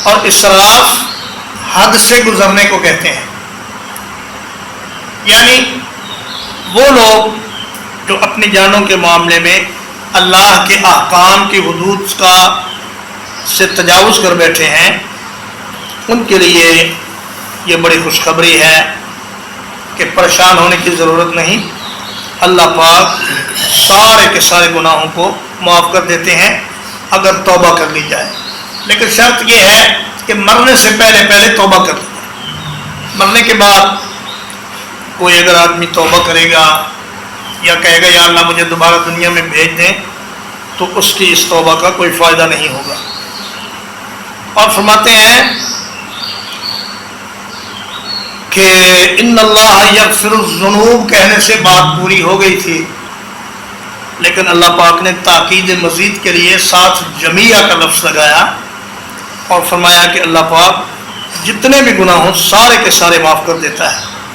اور اسراف حد سے گزرنے کو کہتے ہیں، یعنی وہ لوگ جو اپنی جانوں کے معاملے میں اللہ کے احکام کی حدود کا سے تجاوز کر بیٹھے ہیں، ان کے لیے یہ بڑی خوشخبری ہے کہ پریشان ہونے کی ضرورت نہیں۔ اللہ پاک سارے کے سارے گناہوں کو معاف کر دیتے ہیں اگر توبہ کر لی جائے، لیکن شرط یہ ہے کہ مرنے سے پہلے پہلے توبہ کر لی جائے۔ مرنے کے بعد کوئی اگر آدمی توبہ کرے گا یا کہے گا یا اللہ مجھے دوبارہ دنیا میں بھیج دیں، تو اس کی اس توبہ کا کوئی فائدہ نہیں ہوگا۔ اور فرماتے ہیں کہ ان اللہ یغفر الذنوب کہنے سے بات پوری ہو گئی تھی، لیکن اللہ پاک نے تاکید مزید کے لیے ساتھ جمیع کا لفظ لگایا اور فرمایا کہ اللہ پاک جتنے بھی گناہ ہوں سارے کے سارے معاف کر دیتا ہے۔